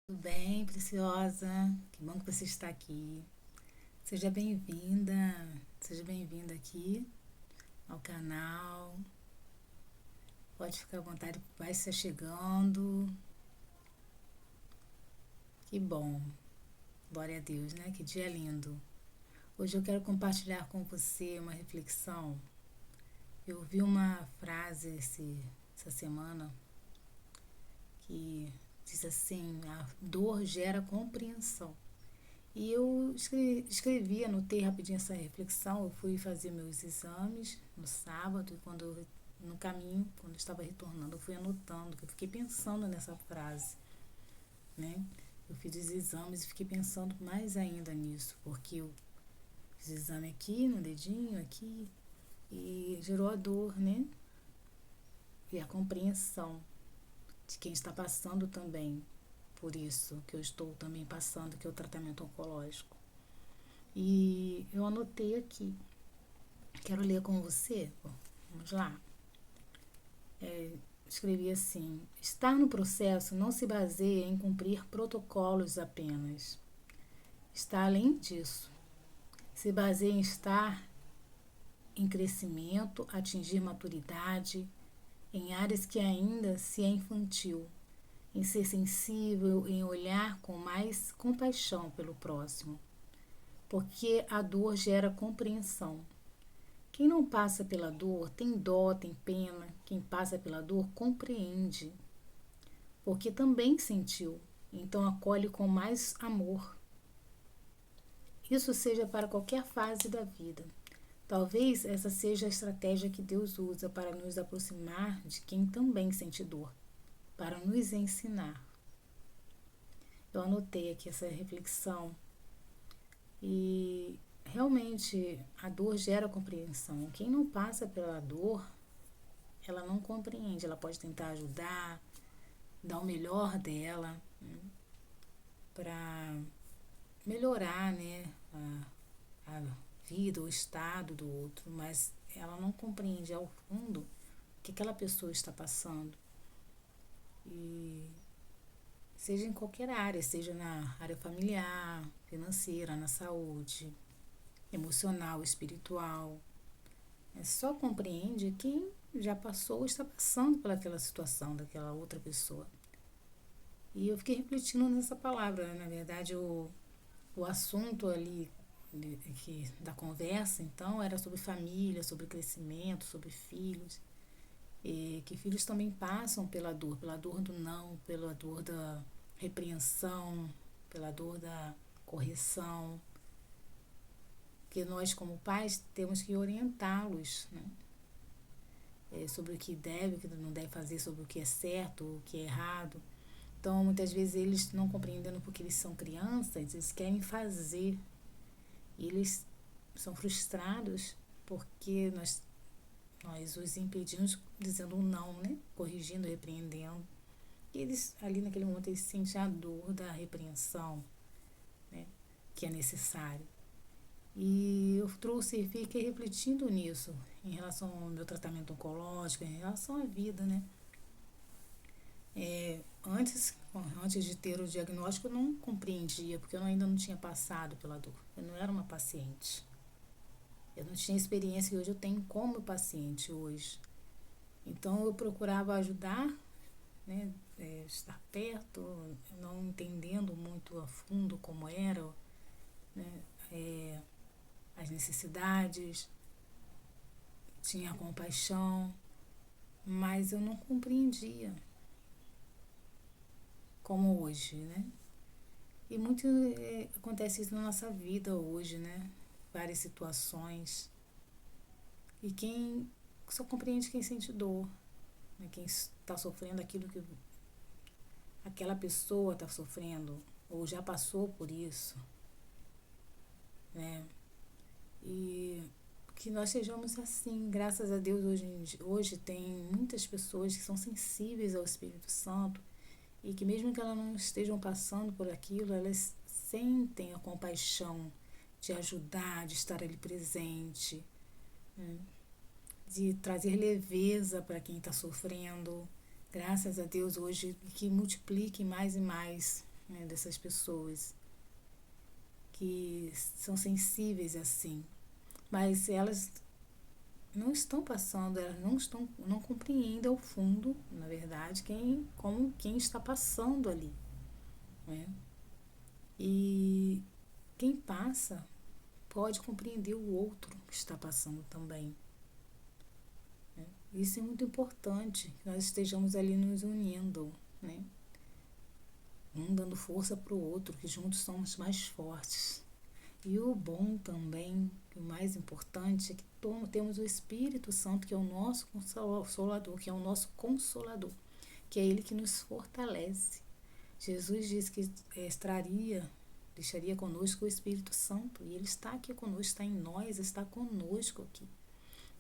Tudo bem, preciosa? Que bom que você está aqui. Seja bem-vinda, seja bem-vinda aqui ao canal. Pode ficar à vontade, vai estar chegando. Que bom, glória a Deus, né? Que dia lindo. Hoje eu quero compartilhar com você uma reflexão. Eu ouvi uma frase essa semana que diz assim: a dor gera compreensão. E eu escrevi, anotei rapidinho essa reflexão. Eu fui fazer meus exames no sábado e no caminho, quando eu estava retornando, eu fui anotando, que eu fiquei pensando nessa frase, né? Eu fiz os exames e fiquei pensando mais ainda nisso, porque eu fiz exame aqui, no dedinho, aqui, e gerou a dor, né? E a compreensão de quem está passando também por isso que eu estou também passando, que é o tratamento oncológico. E eu anotei aqui. Quero ler com você. Bom, vamos lá. Escrevi assim: estar no processo não se baseia em cumprir protocolos apenas. Está além disso. Se baseia em estar em crescimento, atingir maturidade, em áreas que ainda se é infantil, em ser sensível, em olhar com mais compaixão pelo próximo, porque a dor gera compreensão. Quem não passa pela dor tem dó, tem pena. Quem passa pela dor compreende, porque também sentiu, então acolhe com mais amor. Isso seja para qualquer fase da vida. Talvez essa seja a estratégia que Deus usa para nos aproximar de quem também sente dor, para nos ensinar. Eu anotei aqui essa reflexão e realmente a dor gera compreensão. Quem não passa pela dor, ela não compreende. Ela pode tentar ajudar, dar o melhor dela, né, para melhorar, né, a vida, o estado do outro, mas ela não compreende ao fundo o que aquela pessoa está passando. E seja em qualquer área, seja na área familiar, financeira, na saúde, emocional, espiritual. Só compreende quem já passou ou está passando pelaquela situação daquela outra pessoa. E eu fiquei refletindo nessa palavra, né? Na verdade, o assunto ali da conversa, então, era sobre família, sobre crescimento, sobre filhos. E que filhos também passam pela dor do não, pela dor da repreensão, pela dor da correção. Que nós, como pais, temos que orientá-los, né? Sobre o que deve, o que não deve fazer, sobre o que é certo, o que é errado. Então, muitas vezes, eles não compreendendo porque eles são crianças, eles querem fazer. E eles são frustrados porque nós os impedimos dizendo um não, né? Corrigindo, repreendendo. E eles, ali naquele momento, eles sentem a dor da repreensão, né? Que é necessário. E eu trouxe, fiquei refletindo nisso, em relação ao meu tratamento oncológico, em relação à vida, né? Antes de ter o diagnóstico, eu não compreendia, porque eu ainda não tinha passado pela dor. Eu não era uma paciente. Eu não tinha a experiência que hoje eu tenho como paciente hoje. Então eu procurava ajudar, né, estar perto, não entendendo muito a fundo como era, né, as necessidades, tinha compaixão, mas eu não compreendia como hoje, né? E muito acontece isso na nossa vida hoje, né? Várias situações. E quem só compreende quem sente dor, né? Quem está sofrendo aquilo que aquela pessoa está sofrendo ou já passou por isso, né? E que nós sejamos assim, graças a Deus hoje tem muitas pessoas que são sensíveis ao Espírito Santo e que mesmo que elas não estejam passando por aquilo, elas sentem a compaixão de ajudar, de estar ali presente, né? De trazer leveza para quem está sofrendo. Graças a Deus hoje que multiplique mais e mais, né, dessas pessoas que são sensíveis assim, mas elas não estão passando, elas não compreendem ao fundo, na verdade, quem está passando ali, né? E quem passa pode compreender o outro que está passando também, né? Isso é muito importante, que nós estejamos ali nos unindo, né? Um dando força para o outro, que juntos somos mais fortes. E o bom também, o mais importante, é que temos o Espírito Santo, que é o nosso consolador, que é o nosso consolador, que é ele que nos fortalece. Jesus disse que deixaria conosco o Espírito Santo, e ele está aqui conosco, está em nós, está conosco aqui.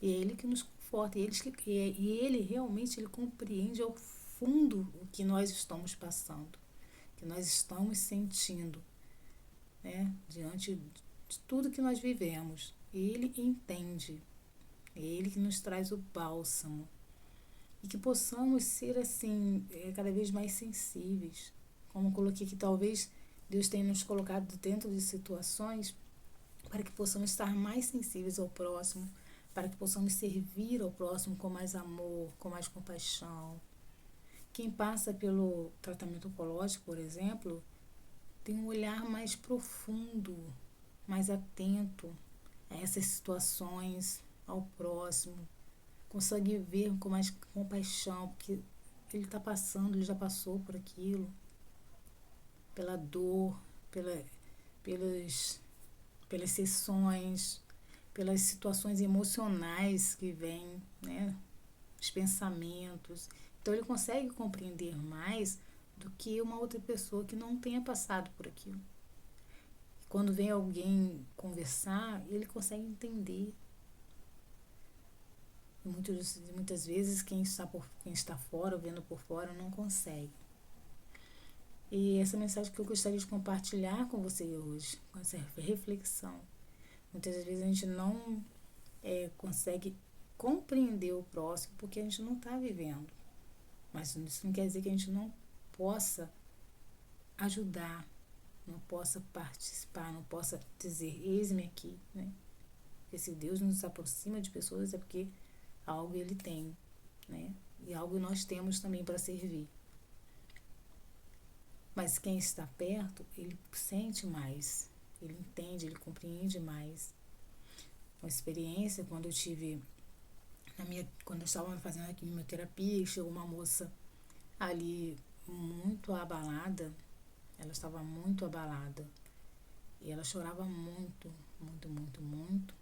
E é ele que nos conforta, e ele realmente ele compreende ao fundo o que nós estamos passando, o que nós estamos sentindo, né, diante de tudo que nós vivemos. Ele entende, é ele que nos traz o bálsamo, e que possamos ser assim, cada vez mais sensíveis, como eu coloquei, que talvez Deus tenha nos colocado dentro de situações para que possamos estar mais sensíveis ao próximo, para que possamos servir ao próximo com mais amor, com mais compaixão. Quem passa pelo tratamento oncológico, por exemplo, tem um olhar mais profundo, mais atento a essas situações, ao próximo, consegue ver com mais compaixão, porque ele está passando, ele já passou por aquilo, pela dor, pela, pelas, pelas sessões, pelas situações emocionais que vêm, né? Os pensamentos. Então ele consegue compreender mais do que uma outra pessoa que não tenha passado por aquilo. Quando vem alguém conversar, ele consegue entender. E muitas vezes quem está fora, vendo por fora, não consegue. E essa mensagem que eu gostaria de compartilhar com você hoje, com essa reflexão. Muitas vezes a gente não consegue compreender o próximo porque a gente não está vivendo. Mas isso não quer dizer que a gente não possa ajudar, não possa participar, não possa dizer, eis-me aqui, né? Porque se Deus nos aproxima de pessoas é porque algo ele tem, né? E algo nós temos também para servir. Mas quem está perto, ele sente mais, ele entende, ele compreende mais. Uma experiência, quando eu estava fazendo a quimioterapia, chegou uma moça ali muito abalada, ela estava muito abalada, e ela chorava muito, muito, muito, muito.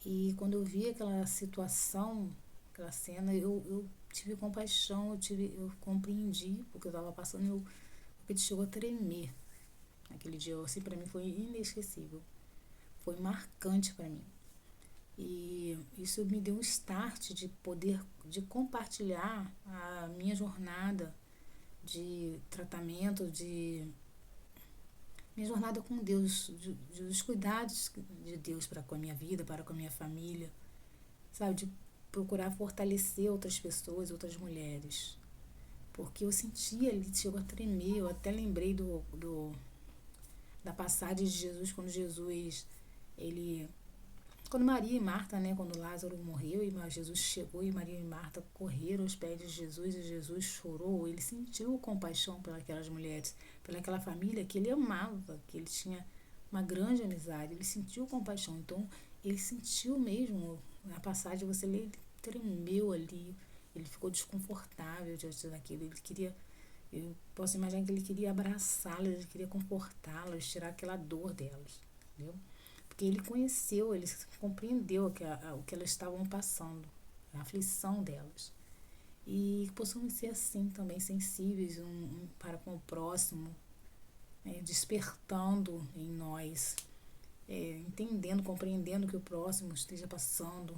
E quando eu vi aquela situação, aquela cena, eu tive compaixão, eu compreendi porque eu estava passando, meu peito chegou a tremer. Aquele dia, assim, para mim foi inesquecível, foi marcante para mim. E isso me deu um start de compartilhar a minha jornada de tratamento, minha jornada com Deus, dos cuidados de Deus para com a minha vida, para com a minha família, sabe? De procurar fortalecer outras pessoas, outras mulheres. Porque eu sentia ali, chegou a tremer, eu até lembrei da passagem de Jesus, quando Maria e Marta, né, quando Lázaro morreu e Jesus chegou e Maria e Marta correram aos pés de Jesus e Jesus chorou, ele sentiu compaixão pelas mulheres, pelaquela família que ele amava, que ele tinha uma grande amizade, ele sentiu compaixão, então ele sentiu mesmo, na passagem você lê, ele tremeu ali, ele ficou desconfortável diante daquilo, eu posso imaginar que ele queria abraçá-las, ele queria confortá-las, tirar aquela dor delas, entendeu? Porque ele conheceu, ele compreendeu o que elas estavam passando, a aflição delas. E possamos ser assim também, sensíveis para com o próximo, despertando em nós, entendendo, compreendendo que o próximo esteja passando,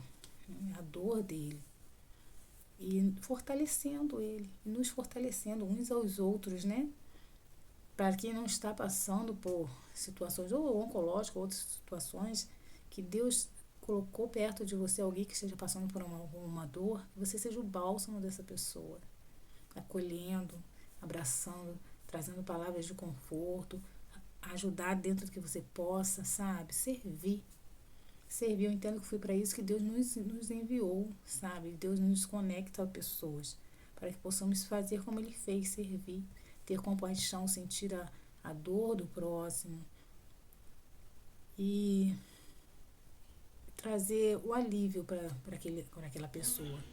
a dor dele. E fortalecendo ele, e nos fortalecendo uns aos outros, né? Para quem não está passando por situações ou oncológicas ou outras situações, que Deus colocou perto de você alguém que esteja passando por uma dor, que você seja o bálsamo dessa pessoa, acolhendo, abraçando, trazendo palavras de conforto, ajudar dentro do que você possa, sabe? Servir. Servir, eu entendo que foi para isso que Deus nos enviou, sabe? Deus nos conecta a pessoas, para que possamos fazer como Ele fez, servir, ter compaixão, sentir a dor do próximo e trazer o alívio para aquela pessoa.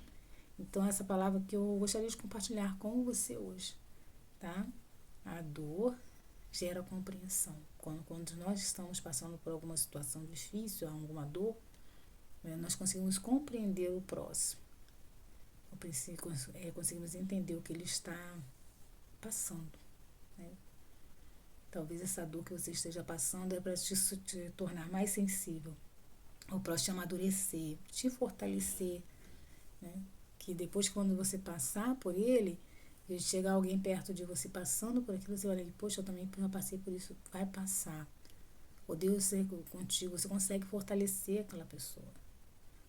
Então, essa palavra que eu gostaria de compartilhar com você hoje, tá? A dor gera compreensão. Quando nós estamos passando por alguma situação difícil, alguma dor, né, nós conseguimos compreender o próximo. Conseguimos entender o que ele está passando. Né? Talvez essa dor que você esteja passando é para te tornar mais sensível, ou para te amadurecer, te fortalecer. Né? Que depois, quando você passar por ele, e chegar alguém perto de você passando por aquilo, você olha, poxa, eu também já passei por isso, vai passar. O Deus é contigo, você consegue fortalecer aquela pessoa.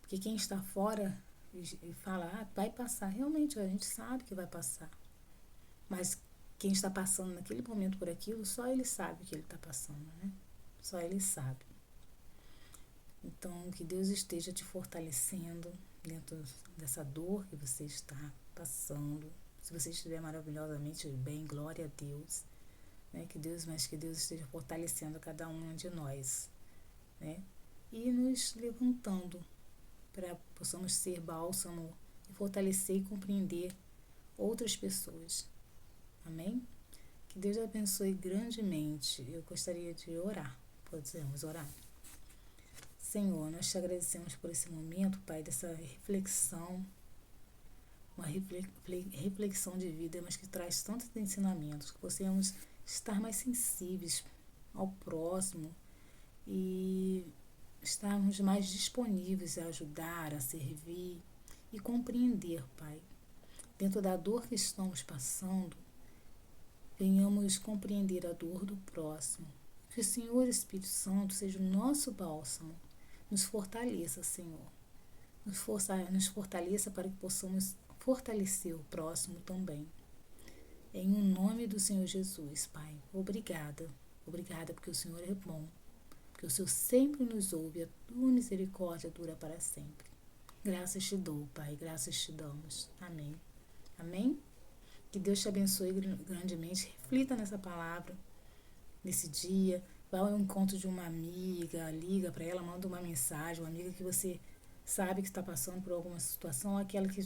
Porque quem está fora e fala, vai passar, realmente a gente sabe que vai passar. Mas quem está passando naquele momento por aquilo, só ele sabe o que ele está passando, né? Só ele sabe. Então, que Deus esteja te fortalecendo dentro dessa dor que você está passando. Se você estiver maravilhosamente bem, glória a Deus. Né? Que Deus esteja fortalecendo cada um de nós. Né? E nos levantando para possamos ser bálsamo e fortalecer e compreender outras pessoas. Amém? Que Deus abençoe grandemente. Eu gostaria de orar. Podemos orar? Senhor, nós te agradecemos por esse momento, Pai, dessa reflexão, uma reflexão de vida, mas que traz tantos ensinamentos, que possamos estar mais sensíveis ao próximo e estarmos mais disponíveis a ajudar, a servir e compreender, Pai. Dentro da dor que estamos passando, venhamos compreender a dor do próximo. Que o Senhor Espírito Santo seja o nosso bálsamo. Nos fortaleça, Senhor. Nos fortaleça para que possamos fortalecer o próximo também. Em o nome do Senhor Jesus, Pai. Obrigada. Obrigada porque o Senhor é bom. Porque o Senhor sempre nos ouve. A tua misericórdia dura para sempre. Graças te dou, Pai. Graças te damos. Amém. Amém? Que Deus te abençoe grandemente. Reflita nessa palavra, nesse dia. Vá ao encontro de uma amiga, liga para ela, manda uma mensagem, uma amiga que você sabe que está passando por alguma situação, aquela que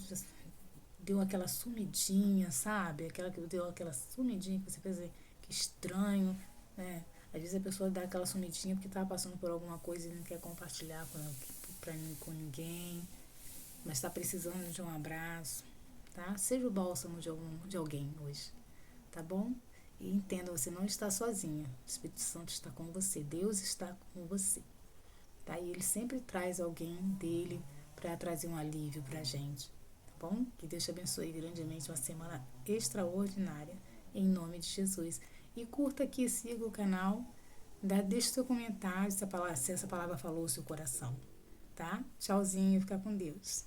deu aquela sumidinha, sabe? Aquela que deu aquela sumidinha que você fez, que estranho, né? Às vezes a pessoa dá aquela sumidinha porque está passando por alguma coisa e não quer compartilhar com ninguém, mas está precisando de um abraço, tá? Seja o bálsamo de alguém hoje, tá bom? E entenda, você não está sozinha. O Espírito Santo está com você. Deus está com você. Tá? E Ele sempre traz alguém dele para trazer um alívio para a gente. Tá bom? Que Deus te abençoe grandemente. Uma semana extraordinária. Em nome de Jesus. E curta aqui, siga o canal. Deixe seu comentário se essa palavra falou o seu coração. Tá? Tchauzinho. Fica com Deus.